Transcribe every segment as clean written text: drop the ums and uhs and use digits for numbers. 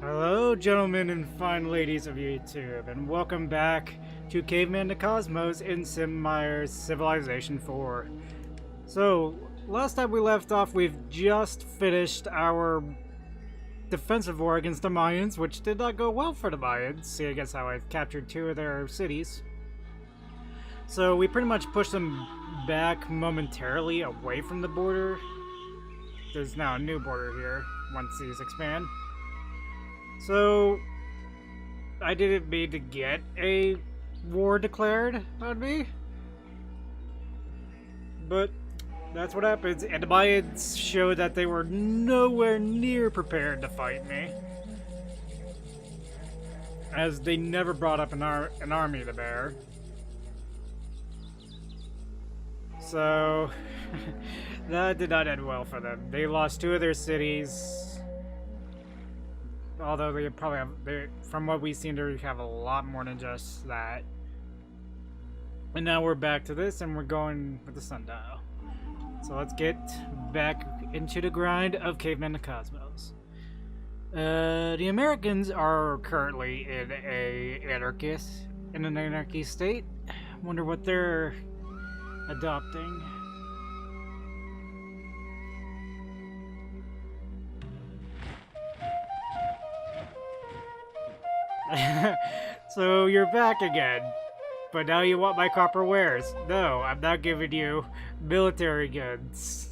Hello, gentlemen and fine ladies of YouTube, and welcome back to Caveman the Cosmos in Sid Meier's Civilization 4. So, last time we left off, we've just finished our defensive war against the Mayans, which did not go well for the Mayans, seeing as how I've captured 2 of their cities. So we pretty much pushed them back momentarily away from the border. There's now a new border here, once these expand. So, I didn't mean to get a war declared on me, but that's what happens, and the Mayans showed that they were nowhere near prepared to fight me, as they never brought up an army to bear. So, that did not end well for them. They lost 2 of their cities. Although they probably have, from what we seem to have a lot more than just that. And now we're back to this, and we're going with the sundial. So let's get back into the grind of Caveman the Cosmos. The Americans are currently in an anarchy state. Wonder what they're adopting. So you're back again, but now you want my copper wares. No, I'm not giving you military goods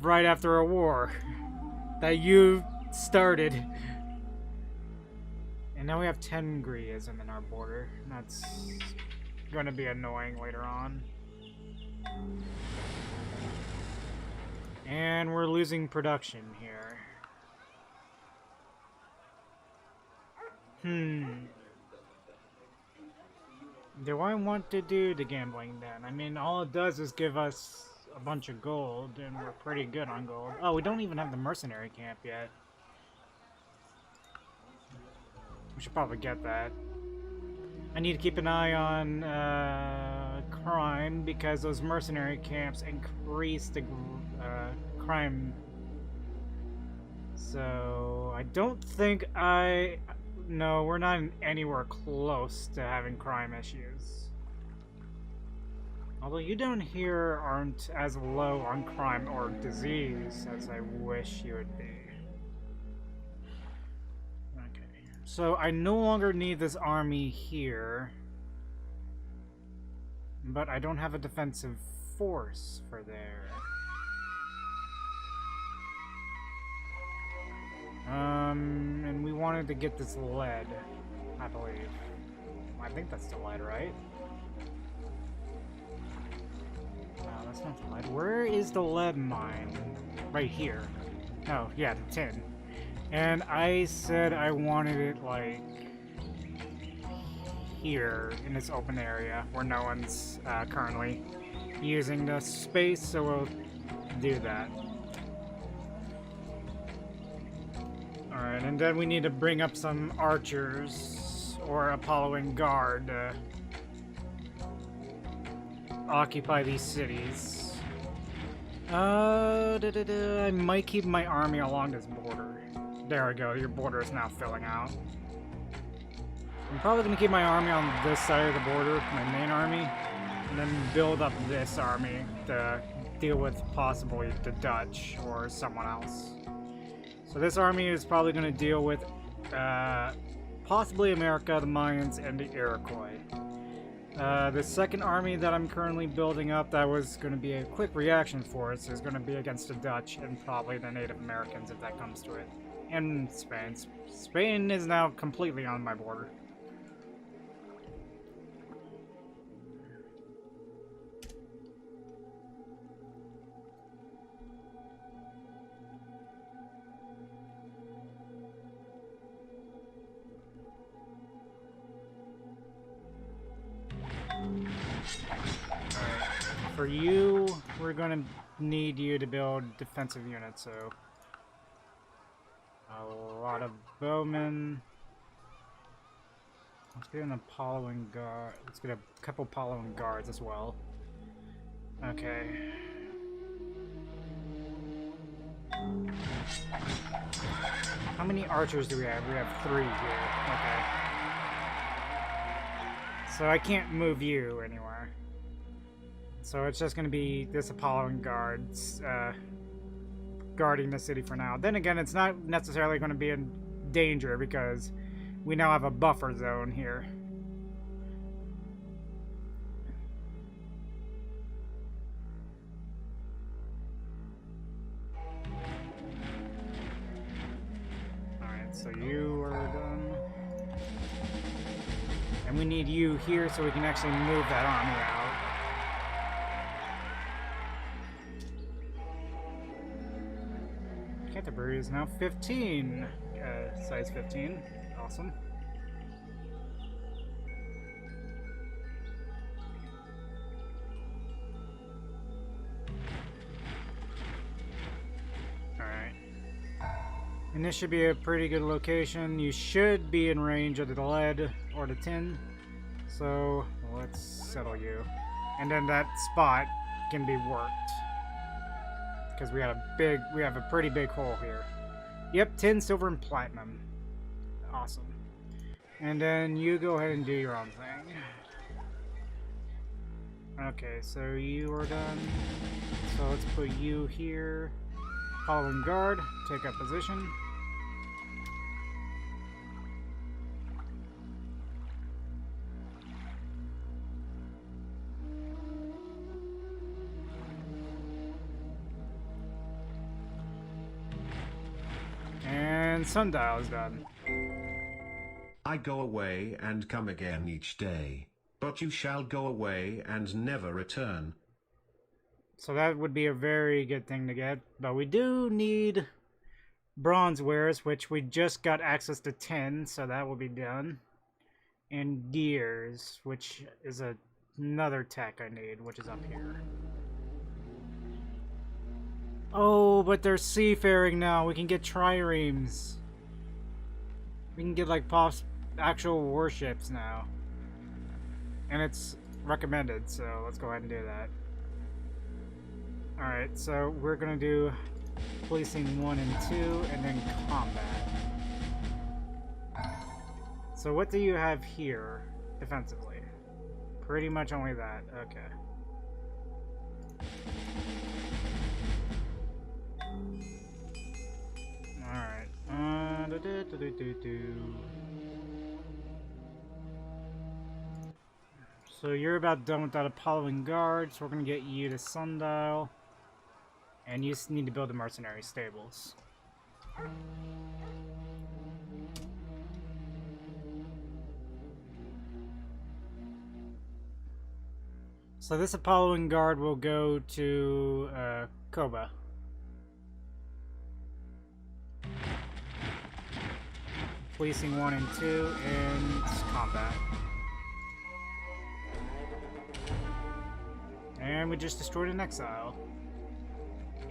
right after a war that you started. And now we have 10 Griism in our border. That's going to be annoying later on. And we're losing production here. Do I want to do the gambling then? I mean, all it does is give us a bunch of gold, and we're pretty good on gold. Oh, we don't even have the mercenary camp yet. We should probably get that. I need to keep an eye on crime, because those mercenary camps increase the crime. So, I don't think No, we're not anywhere close to having crime issues. Although you down here aren't as low on crime or disease as I wish you would be. Okay, so I no longer need this army here. But I don't have a defensive force for there. And we wanted to get this lead, I believe. I think that's the lead, right? No, that's not the lead. Where is the lead mine? Right here. Oh, yeah, the tin. And I said I wanted it, like, here, in this open area, where no one's currently using the space, so we'll do that. Alright, and then we need to bring up some archers or Apolloing guard to occupy these cities. I might keep my army along this border. There we go, your border is now filling out. I'm probably going to keep my army on this side of the border, my main army, and then build up this army to deal with possibly the Dutch or someone else. So this army is probably going to deal with possibly America, the Mayans, and the Iroquois. The second army that I'm currently building up that was going to be a quick reaction force is going to be against the Dutch and probably the Native Americans if that comes to it. And Spain. Spain is now completely on my border. For you, we're gonna need you to build defensive units, so a lot of bowmen. Let's get an Apolloing guard. Let's get a couple Apolloing guards as well. Okay. How many archers do we have? We have 3 here. Okay. So I can't move you anywhere. So it's just going to be this Apollo guards guarding the city for now. Then again, it's not necessarily going to be in danger because we now have a buffer zone here. Alright, so you are done. And we need you here so we can actually move that army out. Canterbury is now 15. Size 15. Awesome. Alright. And this should be a pretty good location. You should be in range of the lead or the tin. So let's settle you. And then that spot can be worked. Because we have a pretty big hole here. Yep, tin, silver, and platinum. Awesome. And then you go ahead and do your own thing. Okay, so you are done. So let's put you here. Following guard, take up position. And sundial is done. I go away and come again each day, but you shall go away and never return. So that would be a very good thing to get, but we do need bronze wares, which we just got access to 10, so that will be done. And gears, which is another tech I need, which is up here. Oh, but they're seafaring now. We can get triremes. We can get like actual warships now. And it's recommended, so let's go ahead and do that. Alright, so we're gonna do policing 1 and 2, and then combat. So what do you have here, defensively? Pretty much only that, okay. Alright, So you're about done with that Apollo and guard, so we're gonna get you to sundial. And you just need to build the mercenary stables. So this Apollo and guard will go to Koba. Policing 1 and 2 and combat. And we just destroyed an exile.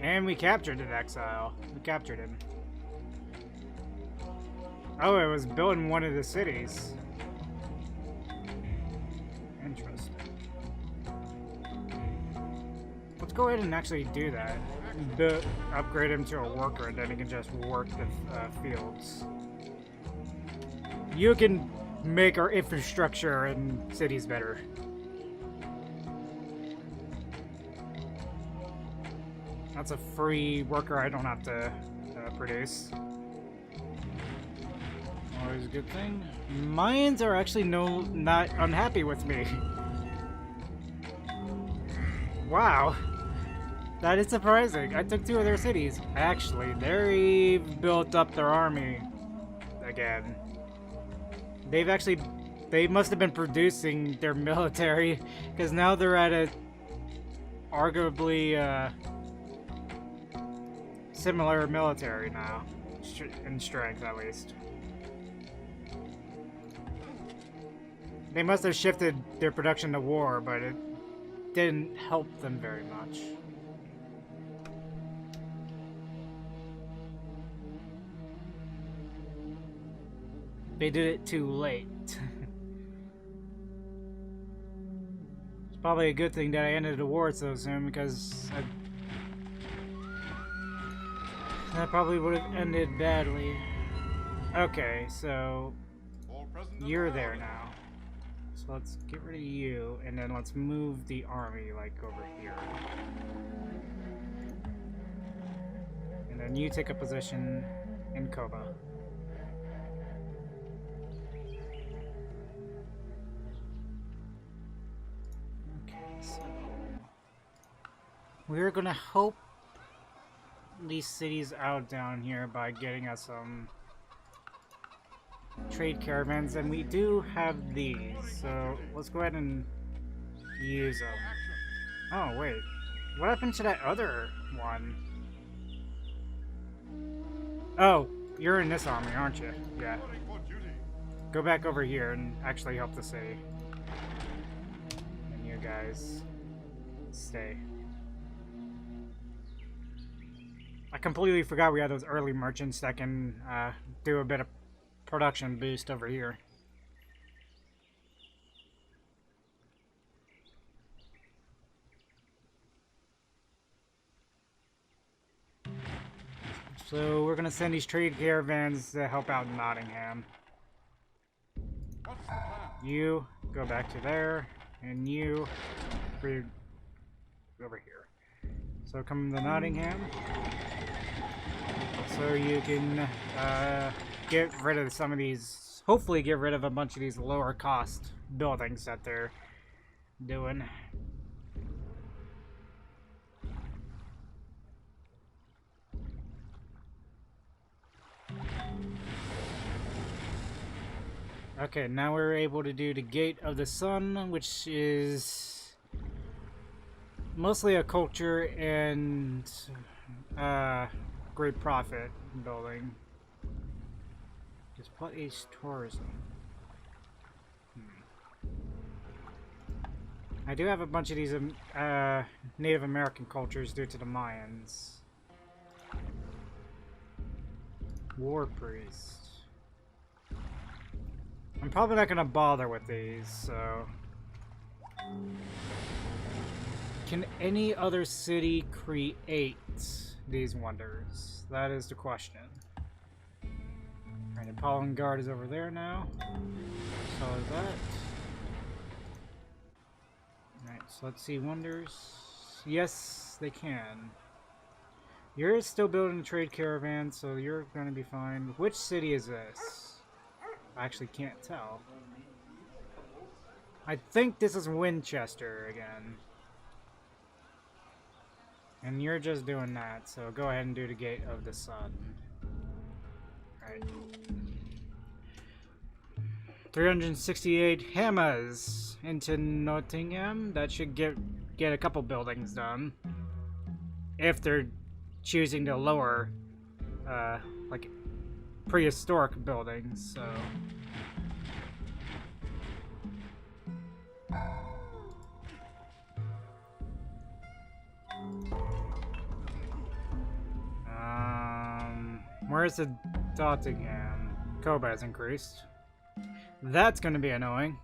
And we captured an exile. We captured him. Oh, it was built in one of the cities. Interesting. Let's go ahead and actually do that. Upgrade him to a worker, and then he can just work the fields. You can make our infrastructure and cities better. That's a free worker I don't have to produce. Always a good thing. Mayans are actually not unhappy with me. Wow. That is surprising. I took 2 of their cities. Actually, they've built up their army again. They must have been producing their military, because now they're at a arguably similar military now, in strength at least. They must have shifted their production to war, but it didn't help them very much. They did it too late. It's probably a good thing that I ended the war so soon, because that probably would have ended badly. Okay, so you're there now. So let's get rid of you, and then let's move the army, like, over here. And then you take a position in Koba. Okay, so we're gonna help these cities out down here by getting us some trade caravans, and we do have these, so let's go ahead and use them. Oh, wait. What happened to that other one? Oh, you're in this army, aren't you? Yeah. Go back over here and actually help the city. And you guys stay. I completely forgot we had those early merchants that can do a bit of production boost over here. So we're gonna send these trade caravans to help out Nottingham. You go back to there, and you over here. So come to Nottingham, so you can get rid of some of these. Hopefully, get rid of a bunch of these lower cost buildings that they're doing. Okay, now we're able to do the Gate of the Sun, which is mostly a culture and great profit building. Just put East tourism. I do have a bunch of these Native American cultures due to the Mayans. War Priest. I'm probably not gonna bother with these, so... Can any other city create these wonders? That is the question. Alright, Apollon Guard is over there now. So is that. Alright, so let's see, wonders. Yes, they can. You're still building a trade caravan, so you're gonna be fine. Which city is this? I actually can't tell. I think this is Winchester again. And you're just doing that, so go ahead and do the Gate of the Sun. Alright. 368 hammers into Nottingham. That should get a couple buildings done. If they're choosing to lower, like, prehistoric buildings, so... Where's the Nottingham? Koba has increased. That's gonna be annoying.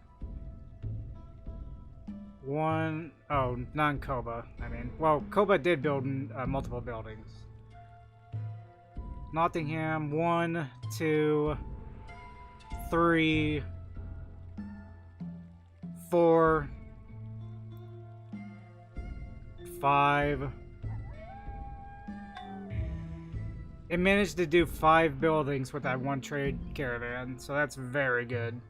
Oh, non-Koba, I mean. Well, Koba did build multiple buildings. Nottingham, 1, 2, 3, 4, 5. It managed to do 5 buildings with that one trade caravan, so that's very good.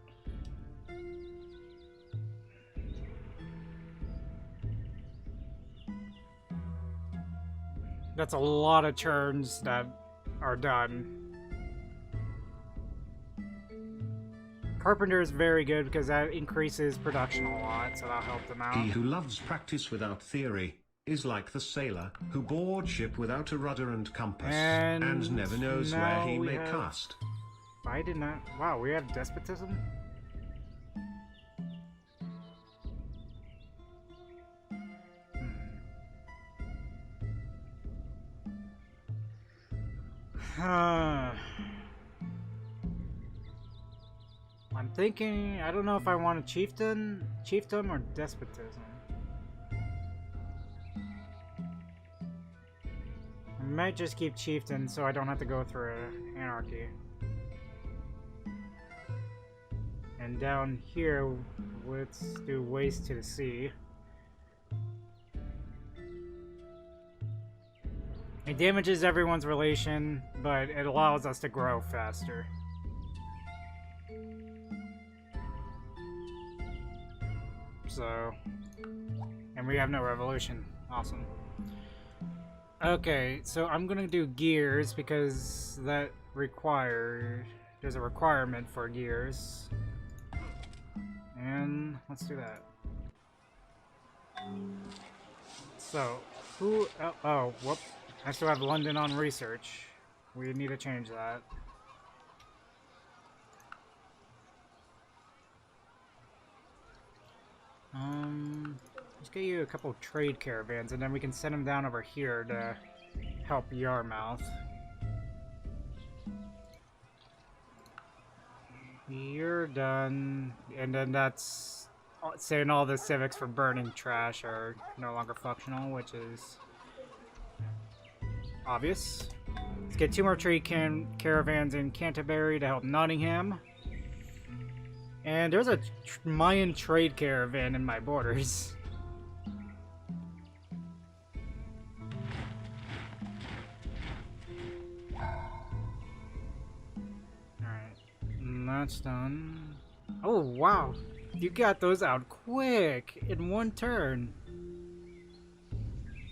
That's a lot of turns that are done. Carpenter is very good because that increases production a lot, so that'll help them out. He who loves practice without theory is like the sailor who board ship without a rudder and compass, and never knows where he may cast. I did not. Wow, we have despotism? I'm thinking, I don't know if I want a chiefdom or despotism. I might just keep chieftain so I don't have to go through anarchy. And down here, let's do waste to the sea. It damages everyone's relation, but it allows us to grow faster. So, and we have no revolution. Awesome. Okay, so I'm gonna do gears because that there's a requirement for gears. And let's do that. So, whoop. I still have London on research. We need to change that. Let's get you a couple trade caravans, and then we can send them down over here to help Yarmouth. You're done, and then that's saying all the civics for burning trash are no longer functional, which is obvious. Let's get 2 more trade caravans in Canterbury to help Nottingham. And there's a Mayan trade caravan in my borders. Alright, that's done. Oh, wow. You got those out quick in 1 turn.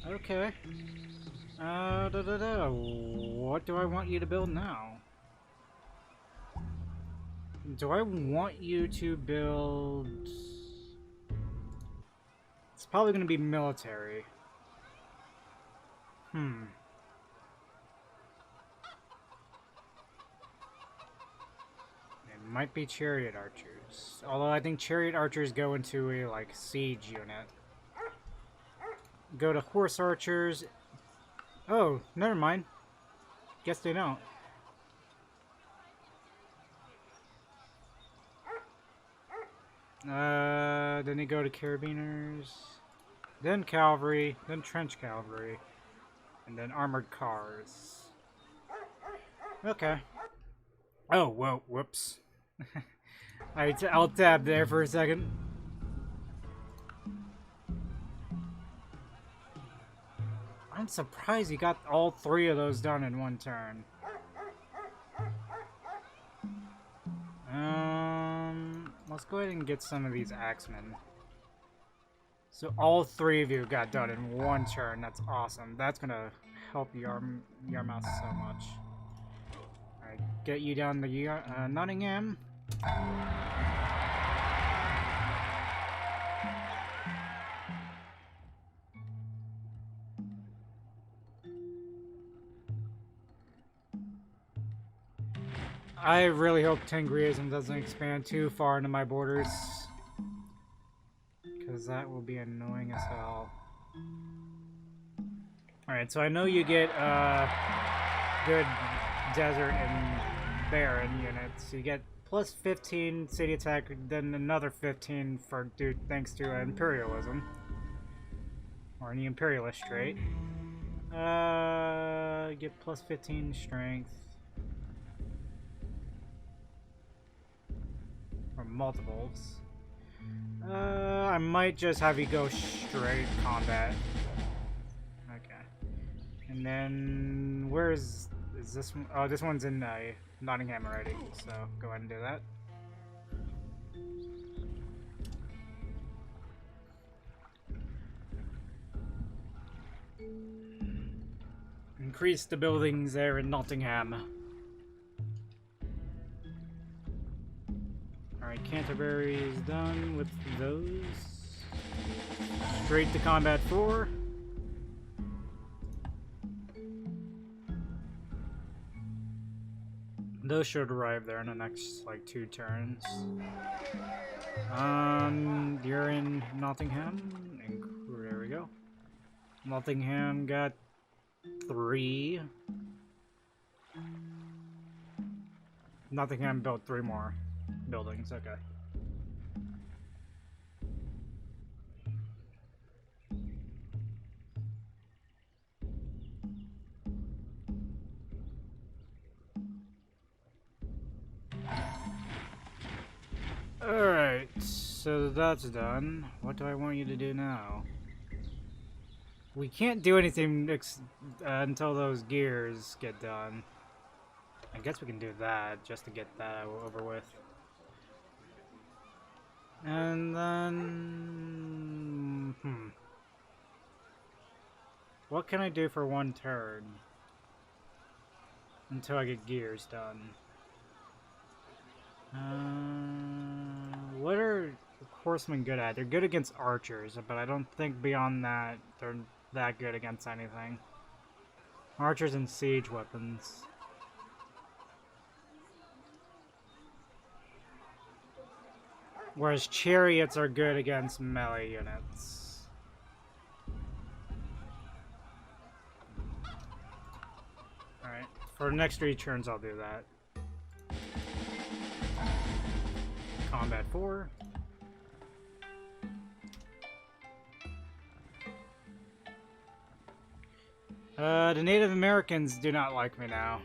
Okay. What do I want you to build now? Do I want you to build... It's probably going to be military. It might be chariot archers. Although I think chariot archers go into a, like, siege unit. Go to horse archers. Oh, never mind. Guess they don't. Then they go to carabiners, then cavalry, then trench cavalry, and then armored cars. Okay. Oh, whoa, whoops. I alt-tabbed there for a second. I'm surprised you got all 3 of those done in 1 turn. Let's go ahead and get some of these axemen. So all 3 of you got done in 1 turn. That's awesome. That's gonna help Yarmouth so much. Alright, get you down to Nottingham. I really hope Tengriism doesn't expand too far into my borders, because that will be annoying as hell. Alright, so I know you get good desert and barren units. You get plus 15 city attack, then another 15 for thanks to imperialism. Or any imperialist trait. Get plus 15 strength. Or multiples. I might just have you go straight combat. Okay. And then is this one? Oh, this one's in Nottingham already, so go ahead and do that. Increase the buildings there in Nottingham. Alright, Canterbury is done with those. Straight to combat 4. Those should arrive there in the next, like, 2 turns. You're in Nottingham. There we go. Nottingham got 3. Nottingham built 3 more buildings, okay. Alright, so that's done. What do I want you to do now? We can't do anything until those gears get done. I guess we can do that just to get that over with. And then... What can I do for one turn? Until I get gears done. What are horsemen good at? They're good against archers, but I don't think beyond that they're that good against anything. Archers and siege weapons. Whereas chariots are good against melee units. Alright, for the next 3 turns I'll do that. Combat 4. The Native Americans do not like me now.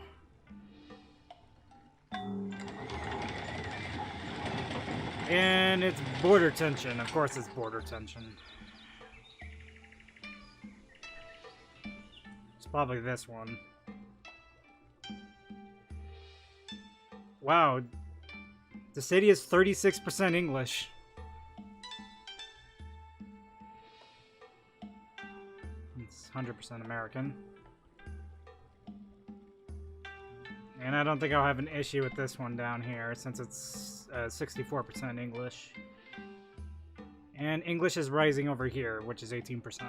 And it's border tension. Of course it's border tension. It's probably this one. Wow. The city is 36% English. It's 100% American. And I don't think I'll have an issue with this one down here since it's 64% English. And English is rising over here, which is 18%.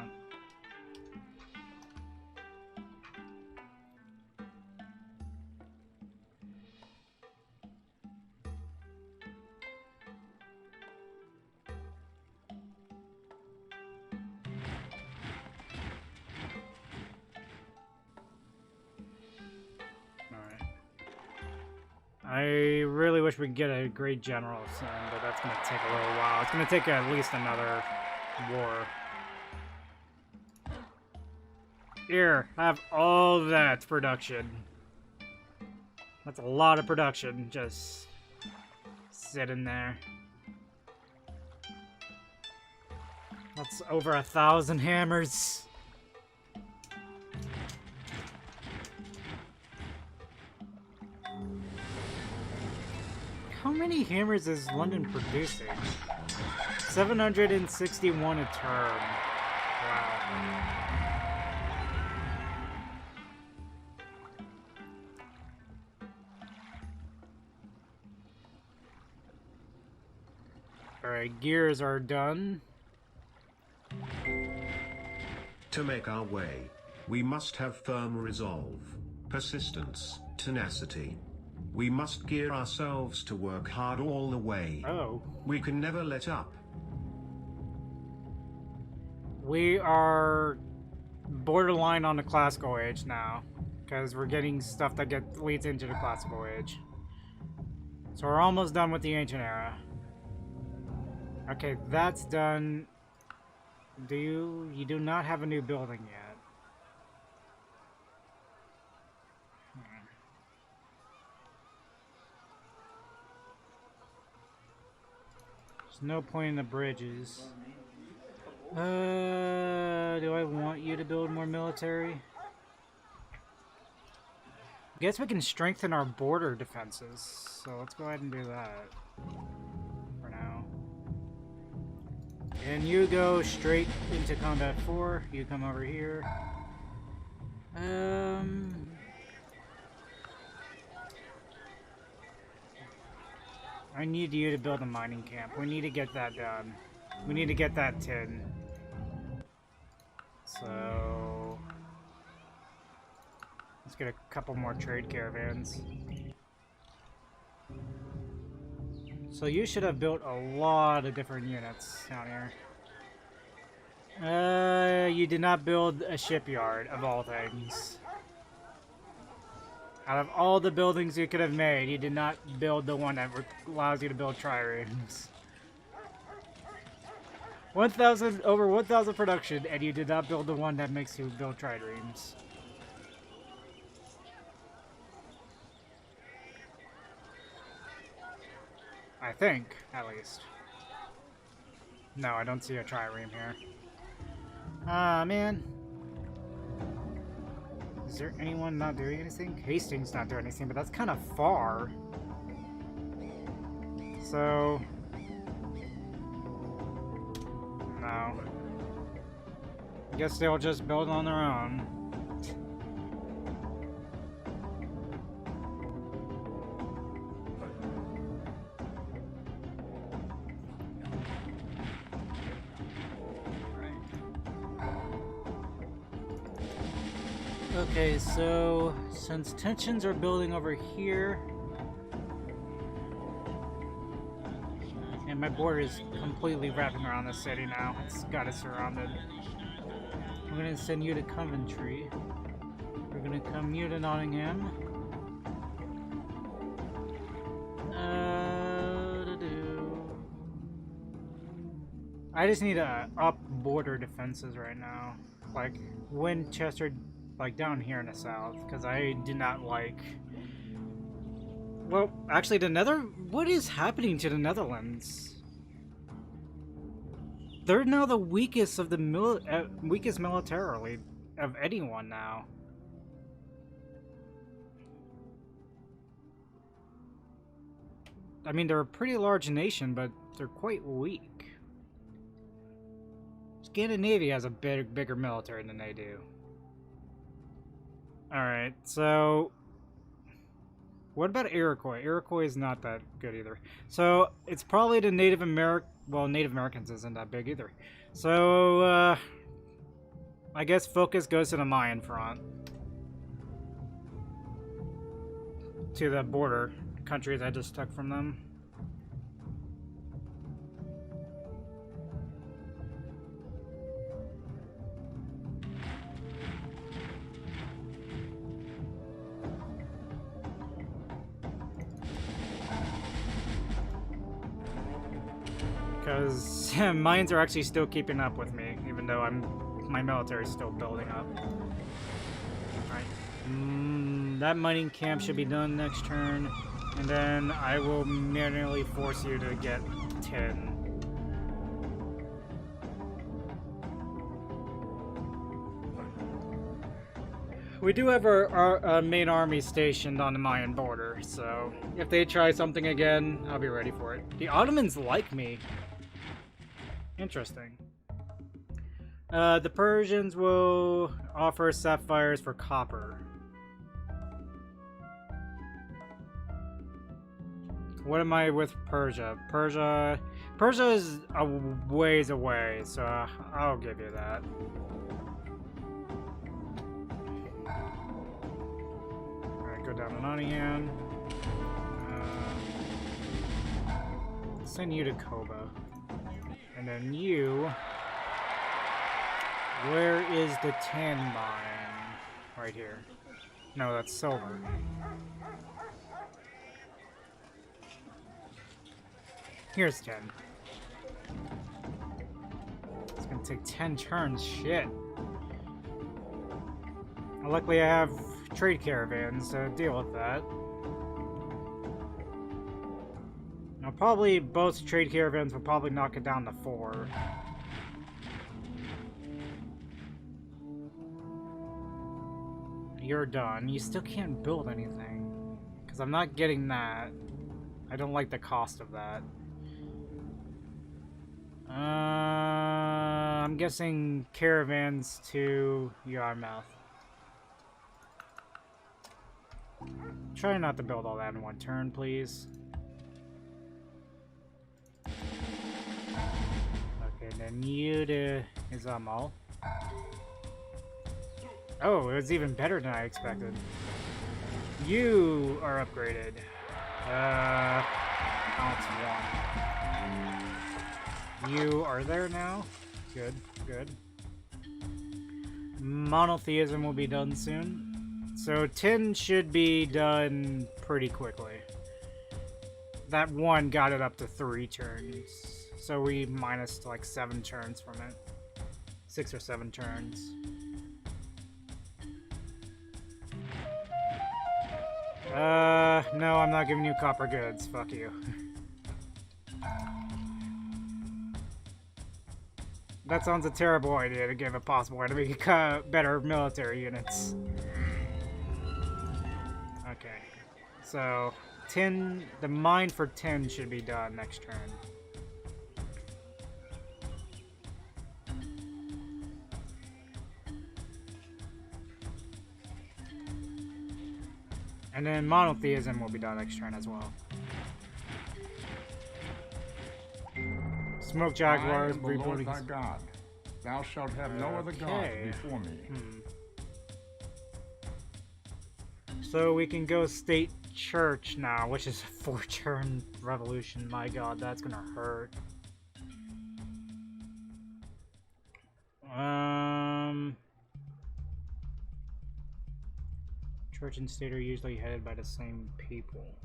I really wish we could get a great general soon, but that's going to take a little while. It's going to take at least another war. Here, have all that production. That's a lot of production, just sitting there. That's over 1,000 hammers. How many hammers is London producing? 761 a term. Wow. Alright, gears are done. To make our way, we must have firm resolve, persistence, tenacity. We must gear ourselves to work hard all the way. Oh. We can never let up. We are borderline on the classical age now, because we're getting stuff that leads into the classical age. So we're almost done with the ancient era. Okay, that's done. You do not have a new building yet. There's no point in the bridges. Do I want you to build more military? Guess we can strengthen our border defenses. So let's go ahead and do that. For now. And you go straight into combat 4. You come over here. I need you to build a mining camp. We need to get that done. We need to get that tin. So... let's get a couple more trade caravans. So you should have built a lot of different units down here. You did not build a shipyard, of all things. Out of all the buildings you could have made, you did not build the one that allows you to build triremes. 1,000 over 1,000 production, and you did not build the one that makes you build triremes. I think, at least. No, I don't see a trireme here. Ah, man. Is there anyone not doing anything? Hastings not doing anything, but that's kind of far. So... no. I guess they'll just build on their own. Okay, so since tensions are building over here, and my border is completely wrapping around the city now, it's got it surrounded. I'm gonna send you to Coventry. We're gonna come you to Nottingham. I just need to up border defenses right now, like Winchester. Like down here in the south, because I do not like... Well, actually what is happening to the Netherlands? They're now the weakest of the weakest militarily of anyone now. I mean, they're a pretty large nation, but they're quite weak. Scandinavia has a bigger military than they do. Alright, so... what about Iroquois? Iroquois is not that good either. So, it's probably the Native American... well, Native Americans isn't that big either. So, I guess focus goes to the Mayan front. To the border countries I just took from them. Because Mayans are actually still keeping up with me, even though my military is still building up. Alright. That mining camp should be done next turn, and then I will manually force you to get 10. We do have our main army stationed on the Mayan border, so if they try something again, I'll be ready for it. The Ottomans like me. Interesting. The Persians will offer sapphires for copper. What am I with Persia? Persia is a ways away, so I'll give you that. Alright, go down to Nottingham. Send you to Koba. And then you... where is the tin mine? Right here. No, that's silver. Here's 10. It's gonna take 10 turns, shit. Well, luckily I have trade caravans to deal with that. Now, probably both trade caravans will probably knock it down to 4. You're done. You still can't build anything. Because I'm not getting that. I don't like the cost of that. I'm guessing caravans to Yarmouth. Try not to build all that in one turn, please. Okay, then you to Izamal. Oh, it was even better than I expected. You are upgraded. Balance 1. You are there now. Good, good. Monotheism will be done soon. So 10 should be done pretty quickly. That one got it up to 3 turns. So we minus like 7 turns from it. 6 or 7 turns. No, I'm not giving you copper goods. Fuck you. That sounds a terrible idea to give a possible enemy better military units. Okay. So, 10... The mine for 10 should be done next turn. And then monotheism will be done next turn as well. Smoke jaguars, I am the Lord rebuilding. thy God. Thou shalt have no other gods before me. So we can go state church now, which is a 4-turn revolution. My god, that's gonna hurt. Church and state are usually headed by the same people.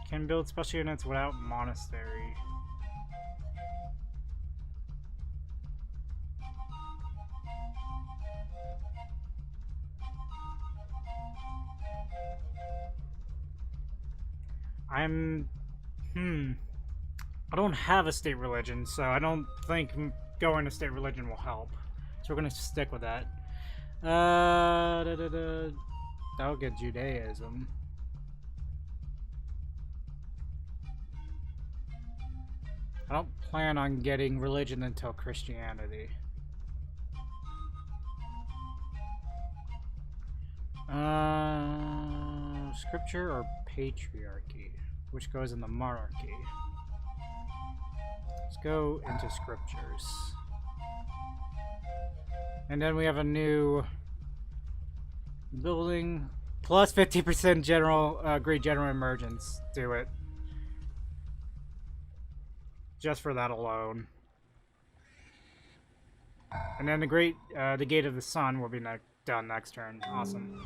Can build special units without monastery. I don't have a state religion, so I don't think going to state religion will help. So we're gonna stick with that. That'll get Judaism. I don't plan on getting religion until Christianity. Scripture or patriarchy? Which goes in the monarchy? Let's go into scriptures. And then we have a new building. Plus 50% general, great general emergence. Do it. Just for that alone. And then the Gate of the Sun will be done next turn. Awesome.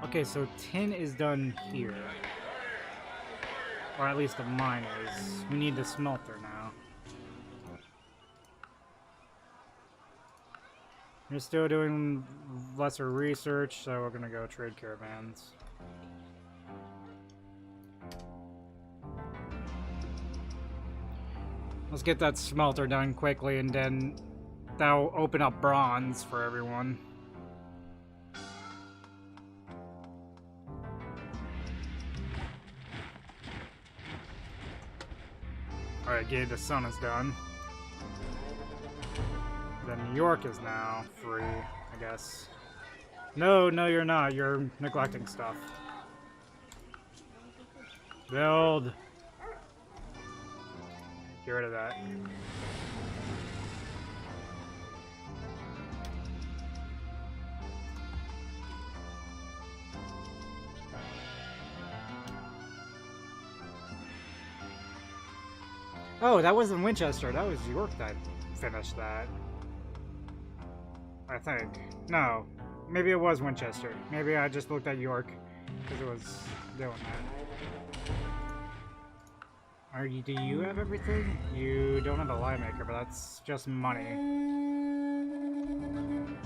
Okay, so 10 is done here. Or at least the mine is. We need the smelter now. We're still doing lesser research, so we're gonna go trade caravans. Let's get that smelter done quickly, and then that'll open up bronze for everyone. Alright, Gate of the Sun is done. Then New York is now free, I guess. No, you're not. You're neglecting stuff. Build. Get rid of that. Oh, that wasn't Winchester. That was York that finished that. I think. No. Maybe it was Winchester. Maybe I just looked at York because it was doing that. Do you have everything? You don't have a lie maker, but that's just money.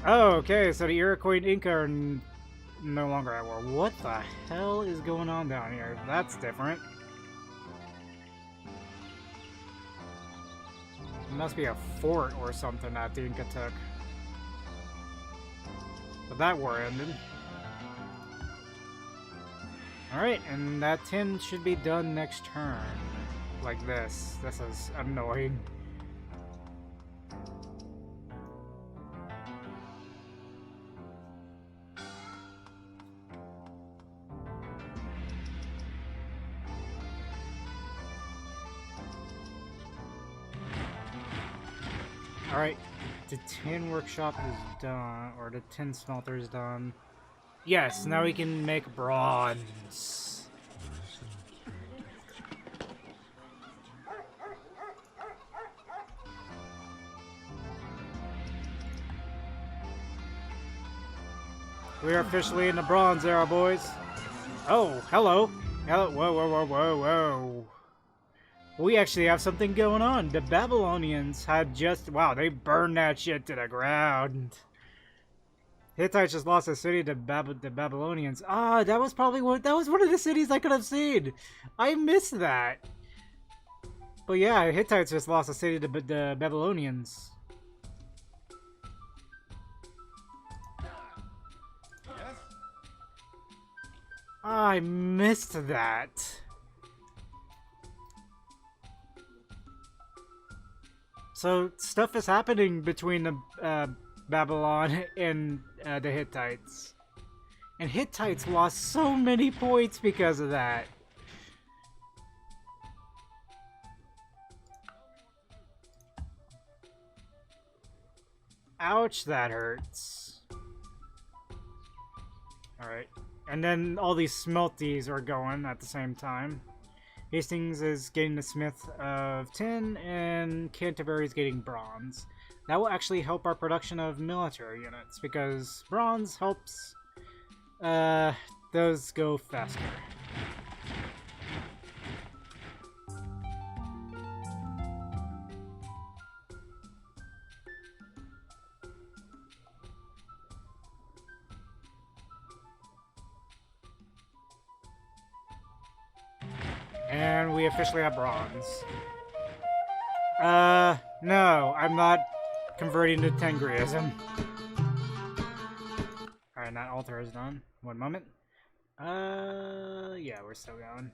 Oh, okay. So the Iroquois and Inca are no longer at war. What the hell is going on down here? That's different. It must be a fort or something that the Inca took. But that war ended. Alright, and that 10 should be done next turn. Like this. This is annoying. Alright, the tin workshop is done, or the tin smelter is done. Yes, now we can make bronze. We are officially in the Bronze Era, boys. Oh, hello. Hello. Whoa, whoa, whoa, whoa, whoa. We actually have something going on. The Babylonians had just... Wow, they burned that shit to the ground. Hittites just lost a city to the Babylonians. Ah, that was probably that was one of the cities I could have seen. I missed that. But yeah, Hittites just lost a city to the Babylonians. I missed that. So stuff is happening between the Babylon and the Hittites. And Hittites lost so many points because of that. Ouch, that hurts. Alright. And then all these smelties are going at the same time. Hastings is getting the Smith of Tin, and Canterbury is getting Bronze. That will actually help our production of military units, because Bronze helps those go faster. And we officially have Bronze. No, I'm not converting to Tengriism. Alright, that altar is done. One moment. Yeah, we're still going.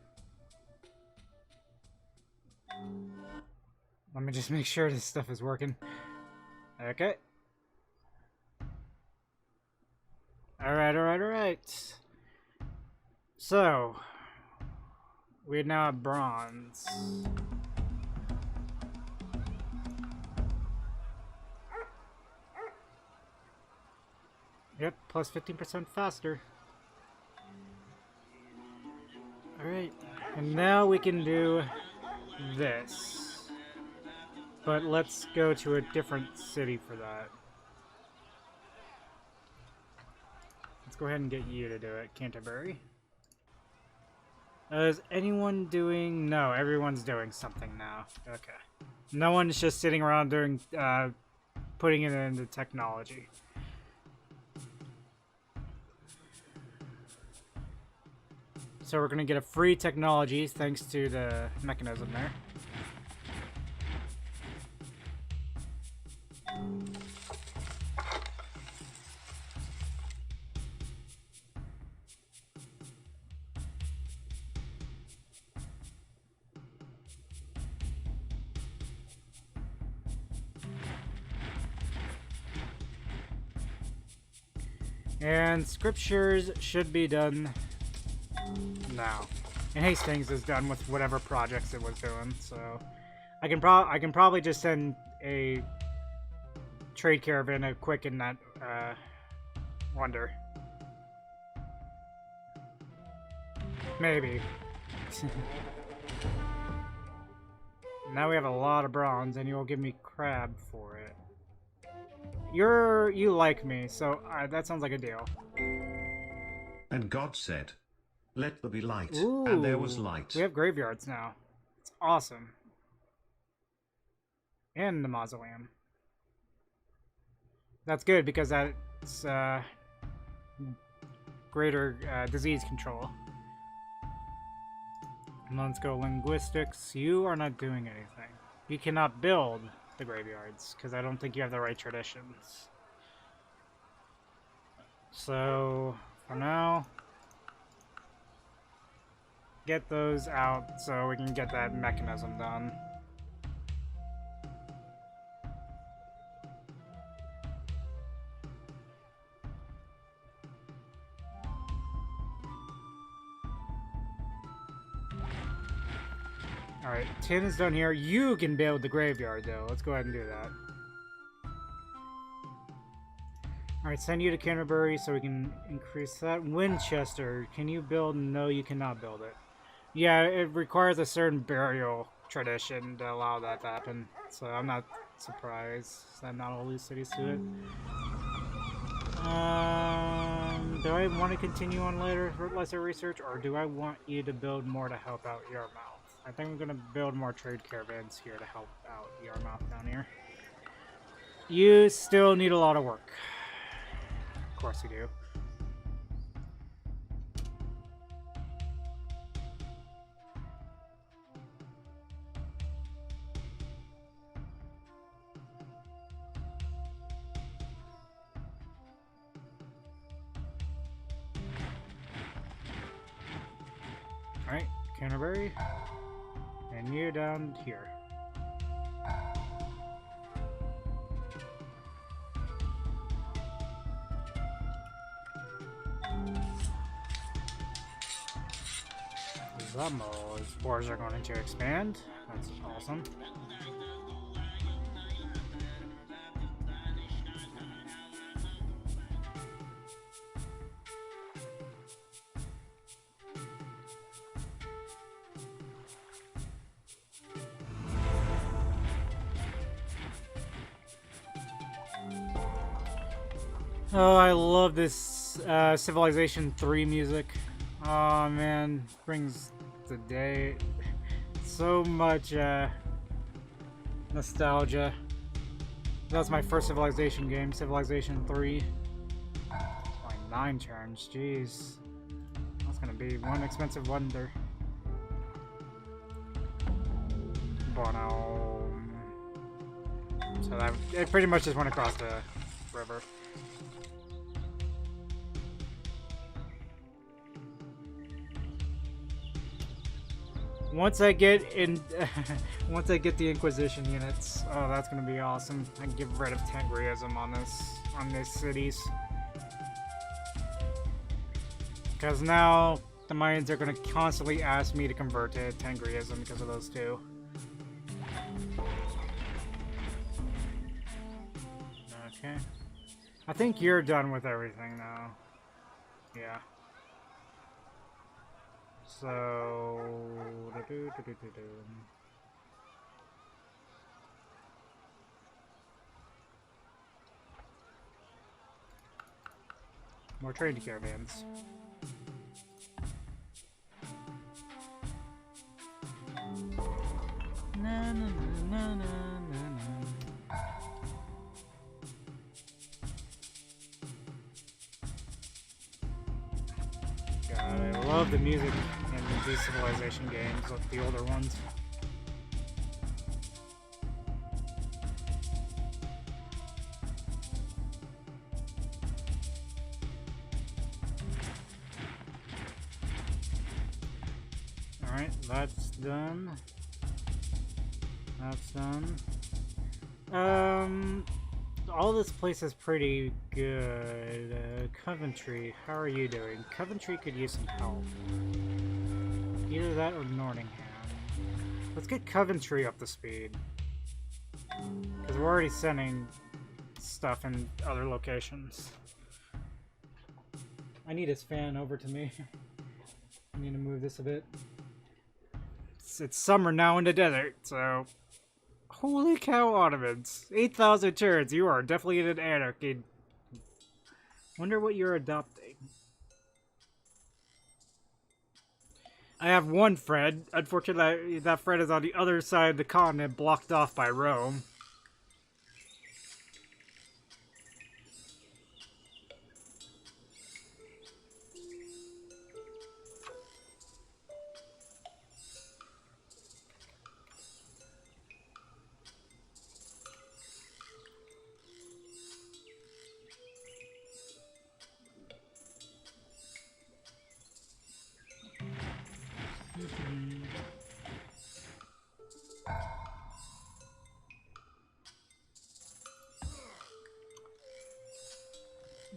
Let me just make sure this stuff is working. Okay. Alright. So, we now have Bronze. Yep, plus 15% faster. Alright, and now we can do this. But let's go to a different city for that. Let's go ahead and get you to do it, Canterbury. Is anyone doing... No, everyone's doing something now. Okay. No one's just sitting around doing, putting it into technology. So we're gonna get a free technology thanks to the mechanism there. And scriptures should be done now. And Hastings is done with whatever projects it was doing, so I can probably just send a trade caravan to quicken that wonder. Maybe. Now we have a lot of bronze, and you'll give me crab for it. You like me, so that sounds like a deal. And God said, "Let there be light," Ooh, and there was light. We have graveyards now. It's awesome. And the mausoleum. That's good because that's greater disease control. And let's go linguistics. You are not doing anything. You cannot build the graveyards because I don't think you have the right traditions. So for now, get those out so we can get that mechanism done. Alright, tin is done here. You can build the graveyard though. Let's go ahead and do that. Alright, send you to Canterbury so we can increase that. Winchester, can you build? No, you cannot build it. Yeah, it requires a certain burial tradition to allow that to happen. So I'm not surprised that not all these cities do it. do I want to continue on lesser research, or do I want you to build more to help out Yarmouth? I think I'm going to build more trade caravans here to help out Yarmouth down here. You still need a lot of work. Of course you do. Alright, Canterbury. And you down here. Those spores are going to expand. That's awesome. Oh, I love this Civilization 3 music. Oh man, brings the day so much nostalgia. That was my first Civilization game, Civilization 3. Like 9 turns, jeez. That's gonna be one expensive wonder. Bono. So that it pretty much just went across the river. Once I get in, once I get the Inquisition units, oh, that's gonna be awesome. I can get rid of Tengriism on these cities, because now the Mayans are gonna constantly ask me to convert to Tengriism because of those two. Okay, I think you're done with everything now. Yeah. So, more trade caravans. Na, na, na, na, na, na. God, I love the music in these Civilization games, like the older ones. Alright, that's done. That's done. All this place is pretty good. Coventry, how are you doing? Coventry could use some help. Either that or Nottingham. Let's get Coventry up to speed. Because we're already sending stuff in other locations. I need his fan over to me. I need to move this a bit. It's summer now in the desert, so... Holy cow, Ottomans. 8,000 turns. You are definitely in an anarchy. Wonder what you're adopting. I have one Fred. Unfortunately, that Fred is on the other side of the continent, blocked off by Rome.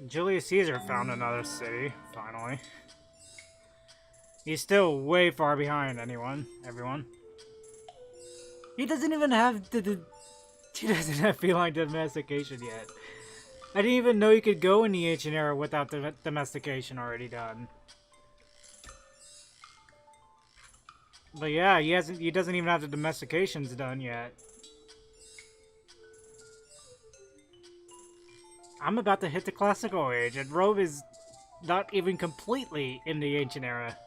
Julius Caesar found another city, finally. He's still way far behind everyone. He doesn't even have he doesn't have feline domestication yet. I didn't even know you could go in the ancient era without the domestication already done. But yeah, he doesn't even have the domestications done yet. I'm about to hit the classical age, and Rome is not even completely in the ancient era.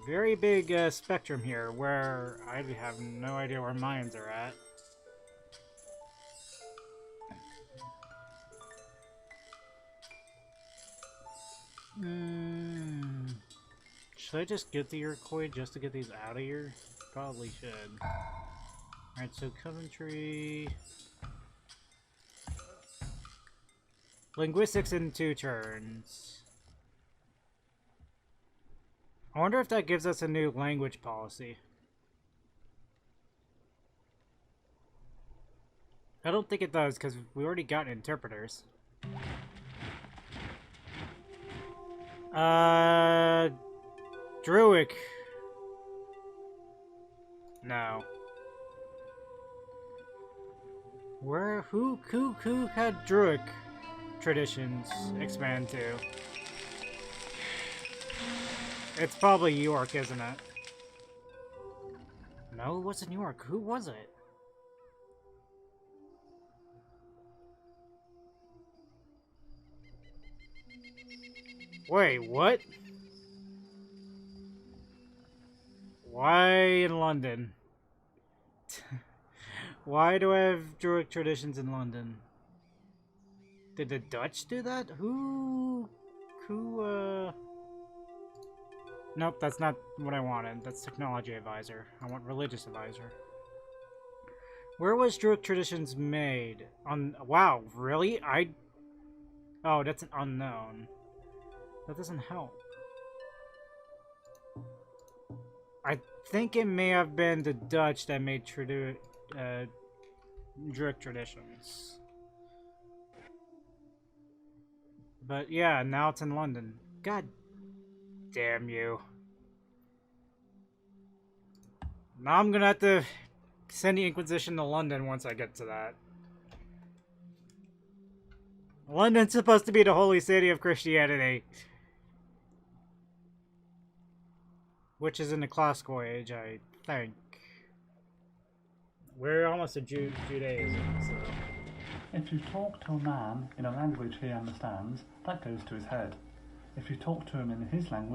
Very big spectrum here, where I have no idea where Mayans are at. Should I just get the Iroquois just to get these out of here? Probably should. Alright, so Coventry... Linguistics in 2 turns. I wonder if that gives us a new language policy. I don't think it does, because we already got interpreters. Druic. No. Who had Druic traditions expand to? It's probably York, isn't it? No, it wasn't York. Who was it? Wait, what? Why in London? Why do I have Druic traditions in London? Did the Dutch do that? Nope, that's not what I wanted. That's technology advisor. I want religious advisor. Where was Druic traditions made? Wow, really? Oh, that's an unknown. That doesn't help. I think it may have been the Dutch that made Druic traditions. But yeah, now it's in London. God damn you. Now I'm gonna have to send the Inquisition to London once I get to that. London's supposed to be the holy city of Christianity. Which is in the classical age, I think. We're almost to Judaism, so... If you talk to a man in a language he understands, that goes to his head. If you talk to him in his language,